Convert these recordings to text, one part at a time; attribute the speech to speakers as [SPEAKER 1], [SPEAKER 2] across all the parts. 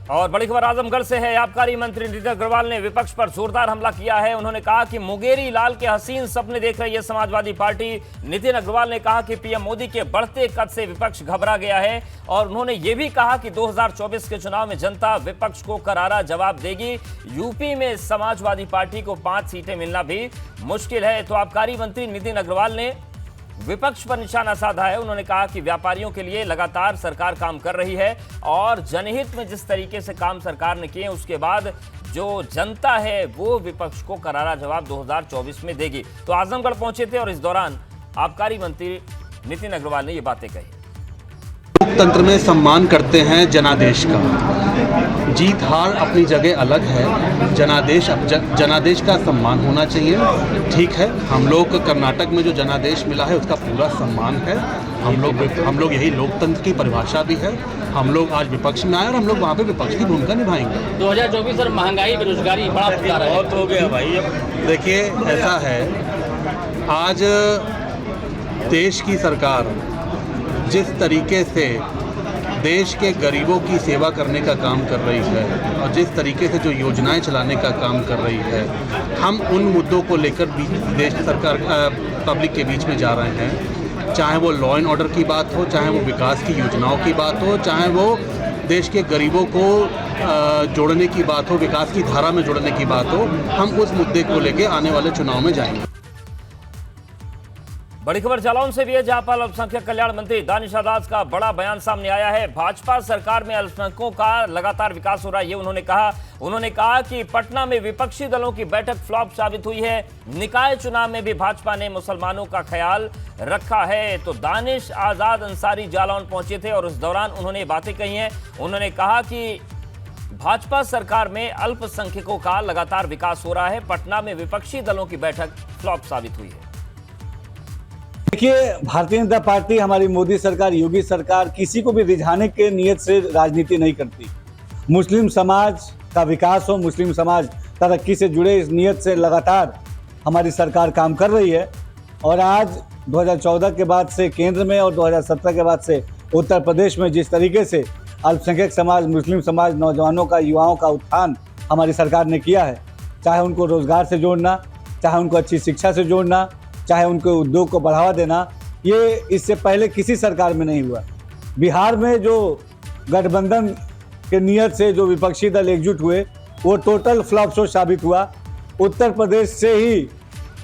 [SPEAKER 1] और बड़ी खबर आजमगढ़ से है। आबकारी मंत्री नितिन अग्रवाल ने विपक्ष पर जोरदार हमला किया है। उन्होंने कहा कि मुंगेरी लाल के हसीन सपने देख रही है समाजवादी पार्टी। नितिन अग्रवाल ने कहा कि पीएम मोदी के बढ़ते कद से विपक्ष घबरा गया है और उन्होंने ये भी कहा कि 2024 के चुनाव में जनता विपक्ष को करारा जवाब देगी। यूपी में समाजवादी पार्टी को 5 सीटें मिलना भी मुश्किल है। तो आबकारी मंत्री नितिन अग्रवाल ने विपक्ष पर निशाना साधा है। उन्होंने कहा कि व्यापारियों के लिए लगातार सरकार काम कर रही है और जनहित में जिस तरीके से काम सरकार ने किए उसके बाद जो जनता है वो विपक्ष को करारा जवाब 2024 में देगी। तो आजमगढ़ पहुंचे थे और इस दौरान आबकारी मंत्री नितिन अग्रवाल ने ये बातें कही।
[SPEAKER 2] लोकतंत्र में सम्मान करते हैं जनादेश का। जीत हार अपनी जगह अलग है, जनादेश का सम्मान होना चाहिए। ठीक है, हम लोग कर्नाटक में जो जनादेश मिला है उसका पूरा सम्मान है। हम लोग यही लोकतंत्र की परिभाषा भी है। हम लोग आज विपक्ष में आए और हम लोग वहाँ पे विपक्ष की भूमिका निभाएंगे।
[SPEAKER 3] 2024 सर महंगाई बेरोजगारी बड़ा मुद्दा है।
[SPEAKER 2] बहुत हो गया भाई। अब देखिए ऐसा है, आज देश की सरकार जिस तरीके से देश के गरीबों की सेवा करने का काम कर रही है और जिस तरीके से जो योजनाएं चलाने का काम कर रही है, हम उन मुद्दों को लेकर देश सरकार पब्लिक के बीच में जा रहे हैं। चाहे वो लॉ एंड ऑर्डर की बात हो, चाहे वो विकास की योजनाओं की बात हो, चाहे वो देश के गरीबों को जोड़ने की बात हो, विकास की धारा में जोड़ने की बात हो, हम उस मुद्दे को लेकर आने वाले चुनाव में जाएंगे।
[SPEAKER 1] बड़ी खबर जालौन से भी है, जहां पर अल्पसंख्यक कल्याण मंत्री दानिश आजाद का बड़ा बयान सामने आया है। भाजपा सरकार में अल्पसंख्यकों का लगातार विकास हो रहा है, ये उन्होंने कहा कि पटना में विपक्षी दलों की बैठक फ्लॉप साबित हुई है। निकाय चुनाव में भी भाजपा ने मुसलमानों का ख्याल रखा है। तो दानिश आजाद अंसारी जालौन पहुंचे थे और उस दौरान उन्होंने बातें कही हैं। उन्होंने कहा कि भाजपा सरकार में अल्पसंख्यकों का लगातार विकास हो रहा है। पटना में विपक्षी दलों की बैठक फ्लॉप साबित हुई है।
[SPEAKER 4] देखिए, भारतीय जनता पार्टी, हमारी मोदी सरकार, योगी सरकार किसी को भी रिझाने के नियत से राजनीति नहीं करती। मुस्लिम समाज का विकास हो, मुस्लिम समाज तरक्की से जुड़े इस नियत से लगातार हमारी सरकार काम कर रही है। और आज 2014 के बाद से केंद्र में और 2017 के बाद से उत्तर प्रदेश में जिस तरीके से अल्पसंख्यक समाज, मुस्लिम समाज, नौजवानों का, युवाओं का उत्थान हमारी सरकार ने किया है, चाहे उनको रोजगार से जोड़ना, चाहे उनको अच्छी शिक्षा से जोड़ना, चाहे उनके उद्योग को बढ़ावा देना, ये इससे पहले किसी सरकार में नहीं हुआ। बिहार में जो गठबंधन के नियत से जो विपक्षी दल एकजुट हुए वो टोटल फ्लॉप शो साबित हुआ। उत्तर प्रदेश से ही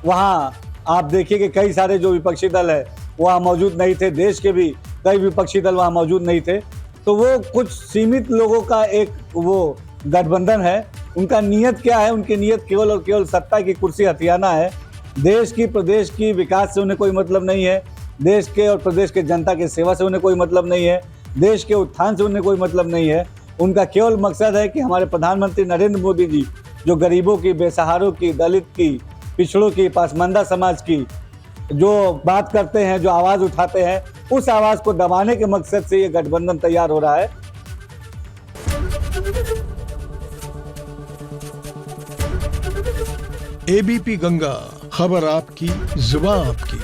[SPEAKER 4] वहाँ आप देखिए कि कई सारे जो विपक्षी दल है वहाँ मौजूद नहीं थे। देश के भी कई विपक्षी दल वहाँ मौजूद नहीं थे। तो वो कुछ सीमित लोगों का एक वो गठबंधन है। उनका नियत क्या है? उनकी नियत केवल और केवल सत्ता की कुर्सी हथियाना है। देश की, प्रदेश की विकास से उन्हें कोई मतलब नहीं है। देश के और प्रदेश के जनता की सेवा से उन्हें कोई मतलब नहीं है। देश के उत्थान से उन्हें कोई मतलब नहीं है। उनका केवल मकसद है कि हमारे प्रधानमंत्री नरेंद्र मोदी जी जो गरीबों की, बेसहारों की, दलित की, पिछड़ों की, पासमानदा समाज की जो बात करते हैं, जो आवाज़ उठाते हैं, उस आवाज़ को दबाने के मकसद से ये गठबंधन तैयार हो रहा है।
[SPEAKER 5] एबीपी गंगा, खबर आपकी, जुबान आपकी।